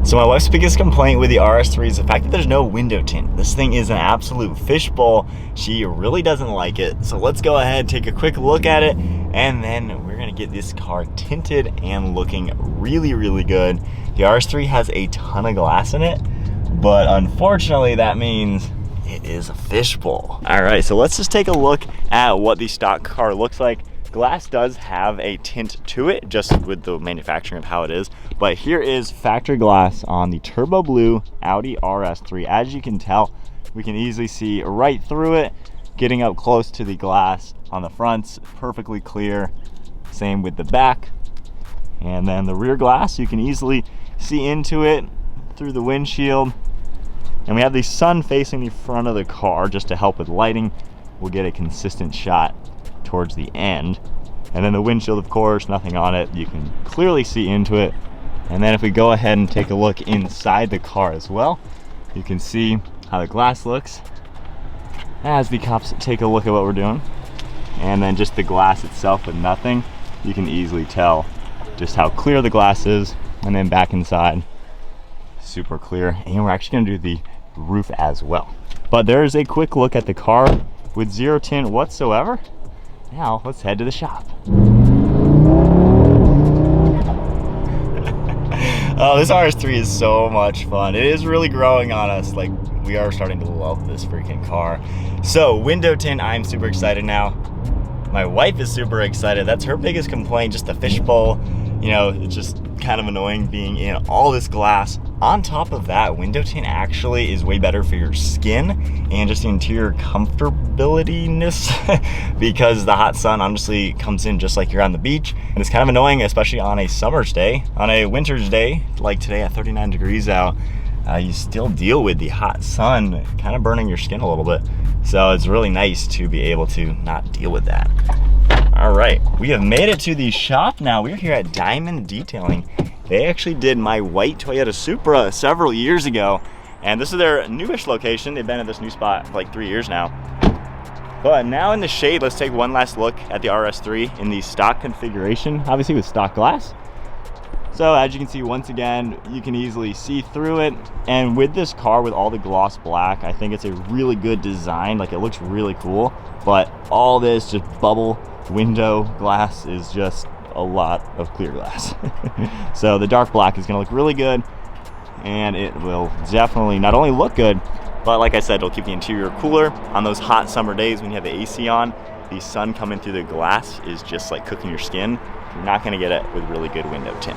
So my wife's biggest complaint with the RS3 is the fact that there's no window tint. This thing is an absolute fishbowl. She really doesn't like it. So let's go ahead, take a quick look at it, and then we're gonna get this car tinted and looking really, really good. The RS3 has a ton of glass in it, but unfortunately that means it is a fishbowl. All right, so let's just take a look at what the stock car looks like. Glass does have a tint to it, just with the manufacturing of how it is. But here is factory glass on the turbo blue Audi RS3. As you can tell, we can easily see right through it, getting up close to the glass on the fronts, perfectly clear. Same with the back. And then the rear glass, you can easily see into it through the windshield. And we have the sun facing the front of the car just to help with lighting. We'll get a consistent shot towards the end. And then the windshield, of course, nothing on it. You can clearly see into it. And then if we go ahead and take a look inside the car as well, you can see how the glass looks as the cops take a look at what we're doing. And then just the glass itself with nothing, you can easily tell just how clear the glass is. And then back inside, super clear. And we're actually gonna do the roof as well. But there's a quick look at the car with zero tint whatsoever. Now let's head to the shop. Oh, this RS3 is so much fun. It is really growing on us. Like, we are starting to love this freaking car. So window tint, I'm super excited now. My wife is super excited. That's her biggest complaint, just the fishbowl. You know, it's just kind of annoying being in all this glass. On top of that, window tint actually is way better for your skin and just the interior comfortability-ness because the hot sun honestly comes in just like you're on the beach. And it's kind of annoying, especially on a summer's day. On a winter's day, like today at 39 degrees out, you still deal with the hot sun kind of burning your skin a little bit. So it's really nice to be able to not deal with that. All right, we have made it to the shop now. We're here at Diamond Detailing. They actually did my white Toyota Supra several years ago, and this is their newish location. They've been at this new spot for like 3 years now. But now in the shade, let's take one last look at the RS3 in the stock configuration, obviously with stock glass. So as you can see, once again, you can easily see through it. And with this car, with all the gloss black, I think it's a really good design. Like, it looks really cool, but all this just bubble window glass is just a lot of clear glass. So the dark black is gonna look really good, and it will definitely not only look good, but like I said, it'll keep the interior cooler. On those hot summer days when you have the AC on, the sun coming through the glass is just like cooking your skin. You're not gonna get it with really good window tint.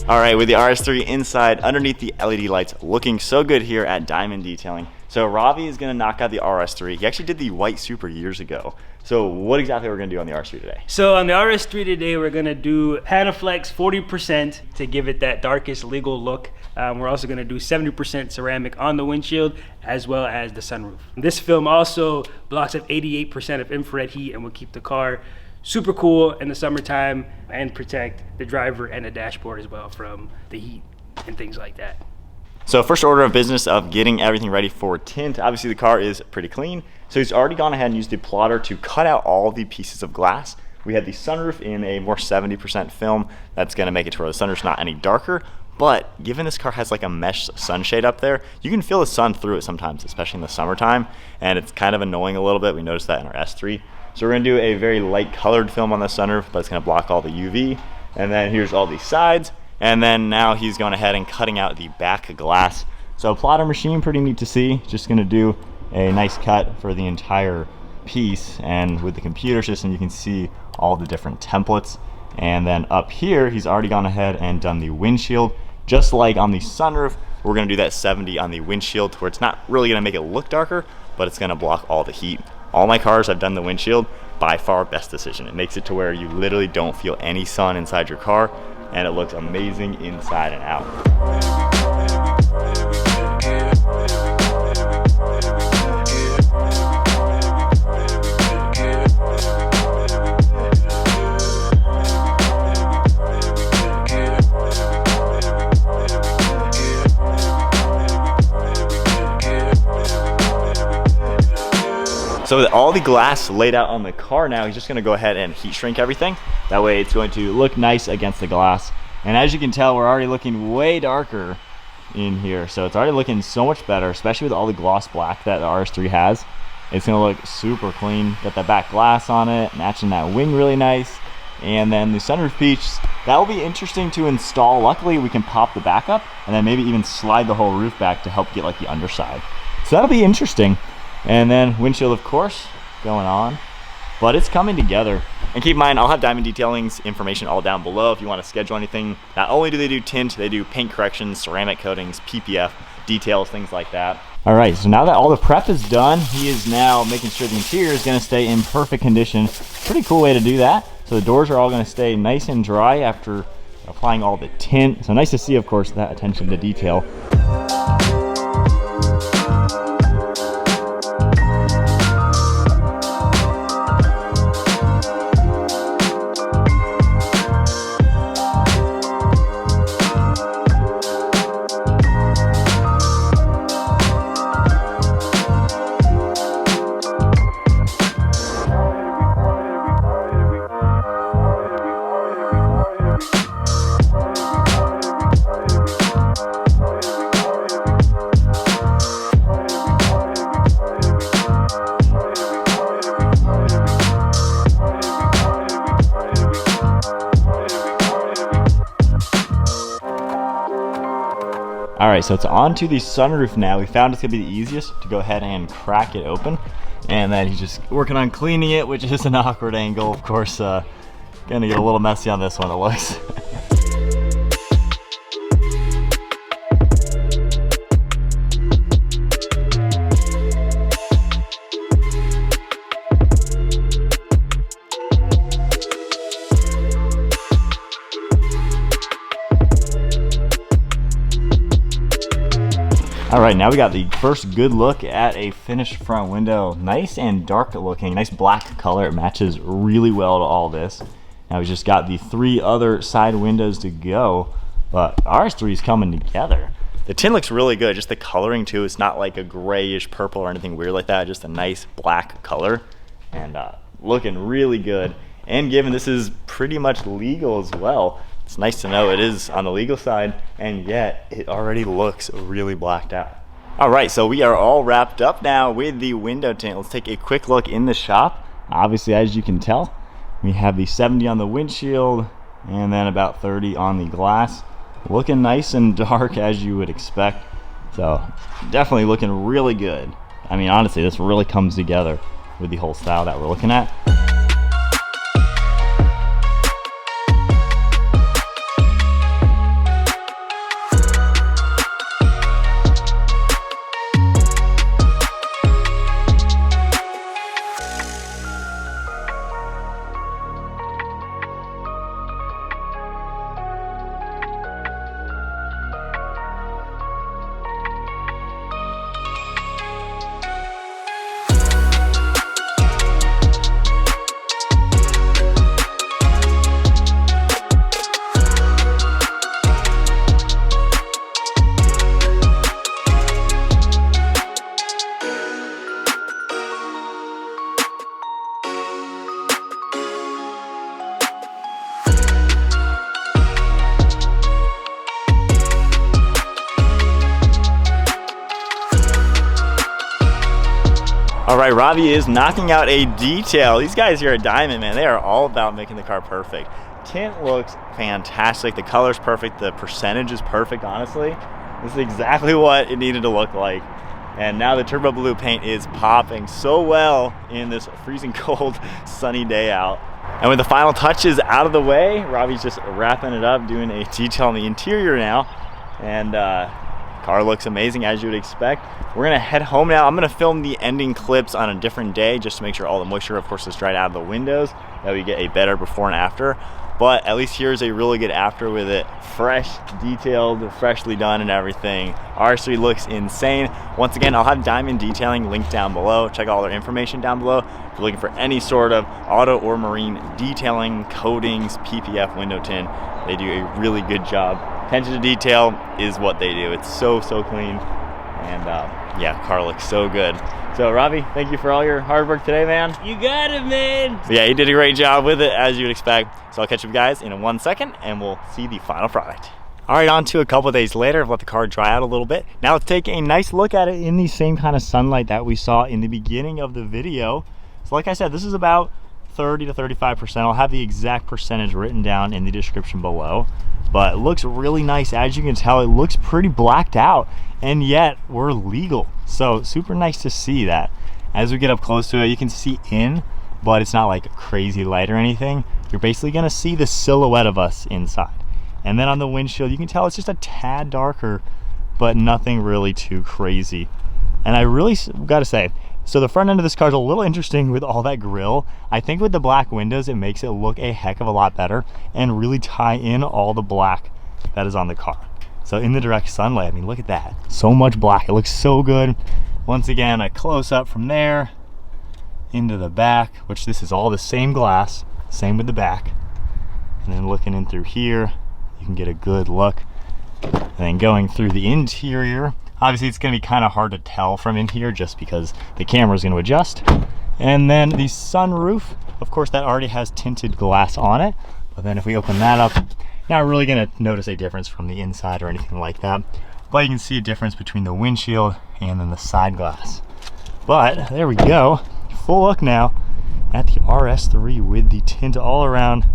All right, with the RS3 inside, underneath the LED lights, looking so good here at Diamond Detailing. So Ravi is gonna knock out the RS3. He actually did the white Supra years ago. So what exactly are we gonna do on the RS3 today? So on the RS3 today, we're gonna do Panaflex 40% to give it that darkest legal look. We're also gonna do 70% ceramic on the windshield, as well as the sunroof. This film also blocks up 88% of infrared heat and will keep the car super cool in the summertime and protect the driver and the dashboard as well from the heat and things like that. So first order of business of getting everything ready for tint. Obviously the car is pretty clean. So he's already gone ahead and used the plotter to cut out all the pieces of glass. We had the sunroof in a more 70% film. That's gonna make it to where the sunroof's not any darker. But given this car has like a mesh sunshade up there, you can feel the sun through it sometimes, especially in the summertime. And it's kind of annoying a little bit. We noticed that in our S3. So we're gonna do a very light colored film on the sunroof, but it's gonna block all the UV. And then here's all these sides. And then now he's going ahead and cutting out the back glass. So plotter machine, pretty neat to see. Just gonna do a nice cut for the entire piece. And with the computer system, you can see all the different templates. And then up here, he's already gone ahead and done the windshield. Just like on the sunroof, we're gonna do that 70 on the windshield, where it's not really gonna make it look darker, but it's gonna block all the heat. All my cars, I've done the windshield. By far best decision. It makes it to where you literally don't feel any sun inside your car, and it looks amazing inside and out. So with all the glass laid out on the car now, he's just gonna go ahead and heat shrink everything. That way it's going to look nice against the glass. And as you can tell, we're already looking way darker in here. So it's already looking so much better, especially with all the gloss black that the RS3 has. It's gonna look super clean. Got that back glass on it, matching that wing really nice. And then the sunroof peach, that will be interesting to install. Luckily, we can pop the back up and then maybe even slide the whole roof back to help get like the underside. So that'll be interesting. And then windshield, of course, going on, but it's coming together. And keep in mind, I'll have Diamond Detailing's information all down below if you want to schedule anything. Not only do they do tint, they do paint corrections, ceramic coatings, PPF, details, things like that. All right, so now that all the prep is done, he is now making sure the interior is going to stay in perfect condition. Pretty cool way to do that. So the doors are all going to stay nice and dry after applying all the tint. So nice to see, of course, that attention to detail. All right, so it's on to the sunroof now. We found it's gonna be the easiest to go ahead and crack it open. And then he's just working on cleaning it, which is an awkward angle. Of course, gonna get a little messy on this one, it looks. All right, now we got the first good look at a finished front window. Nice and dark looking, nice black color. It matches really well to all this. Now we just got the 3 other side windows to go, but RS3 is coming together. The tint looks really good, just the coloring too. It's not like a grayish purple or anything weird like that, just a nice black color and looking really good. And given this is pretty much legal as well, it's nice to know it is on the legal side, and yet it already looks really blacked out. All right, so we are all wrapped up now with the window tint. Let's take a quick look in the shop. Obviously, as you can tell, we have the 70 on the windshield and then about 30 on the glass. Looking nice and dark as you would expect. So definitely looking really good. I mean, honestly, this really comes together with the whole style that we're looking at. All right, Ravi is knocking out a detail. These guys here at Diamond, man, they are all about making the car perfect. Tint looks fantastic. The color's perfect. The percentage is perfect, honestly. This is exactly what it needed to look like. And now the turbo blue paint is popping so well in this freezing cold, sunny day out. And with the final touches out of the way, Ravi's just wrapping it up, doing a detail on the interior now. And car looks amazing, as you would expect. We're gonna head home now. I'm gonna film the ending clips on a different day just to make sure all the moisture, of course, is dried out of the windows, that we get a better before and after. But at least here's a really good after with it fresh, detailed, freshly done and everything. RS3 looks insane. Once again, I'll have Diamond Detailing linked down below. Check all their information down below. If you're looking for any sort of auto or marine detailing, coatings, PPF, window tint, they do a really good job. Attention to detail is what they do. It's so clean. And yeah, car looks so good. So Robbie, thank you for all your hard work today, man. You got it, man. Yeah, you did a great job with it, as you would expect. So I'll catch you guys in 1 second and we'll see the final product. All right, on to a couple days later. I've let the car dry out a little bit. Now let's take a nice look at it in the same kind of sunlight that we saw in the beginning of the video. So like I said, this is about 30 to 35%. I'll have the exact percentage written down in the description below. But it looks really nice. As you can tell, it looks pretty blacked out, and yet we're legal. So super nice to see that. As we get up close to it, you can see in, but it's not like crazy light or anything. You're basically gonna see the silhouette of us inside. And then on the windshield, you can tell it's just a tad darker, but nothing really too crazy. And I really gotta say, so the front end of this car is a little interesting with all that grille. I think with the black windows, it makes it look a heck of a lot better and really tie in all the black that is on the car. So in the direct sunlight, I mean, look at that. So much black, it looks so good. Once again, a close up from there into the back, which this is all the same glass, same with the back. And then looking in through here, you can get a good look. And then going through the interior, obviously it's gonna be kind of hard to tell from in here just because the camera is gonna adjust. And then the sunroof, of course, that already has tinted glass on it. But then if we open that up, not really gonna notice a difference from the inside or anything like that. But you can see a difference between the windshield and then the side glass. But there we go, full look now at the RS3 with the tint all around.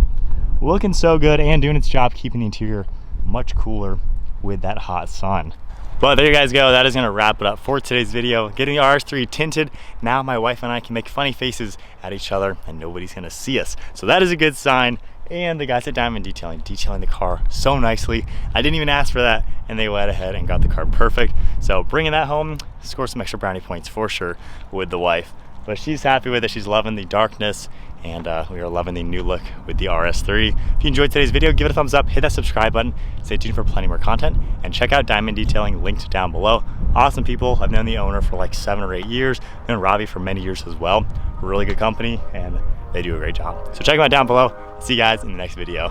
Looking so good and doing its job keeping the interior much cooler with that hot sun. But there you guys go, that is gonna wrap it up for today's video. Getting the RS3 tinted, now my wife and I can make funny faces at each other and nobody's gonna see us. So that is a good sign. And the guys at Diamond detailing the car so nicely. I didn't even ask for that, and they went ahead and got the car perfect. So bringing that home, score some extra brownie points for sure with the wife. But she's happy with it, she's loving the darkness, and we are loving the new look with the RS3. If you enjoyed today's video, give it a thumbs up, hit that subscribe button, stay tuned for plenty more content, and check out Diamond Detailing, linked down below. Awesome people. I've known the owner for like 7 or 8 years, known Robbie for many years as well. Really good company, and they do a great job. So check them out down below. See you guys in the next video.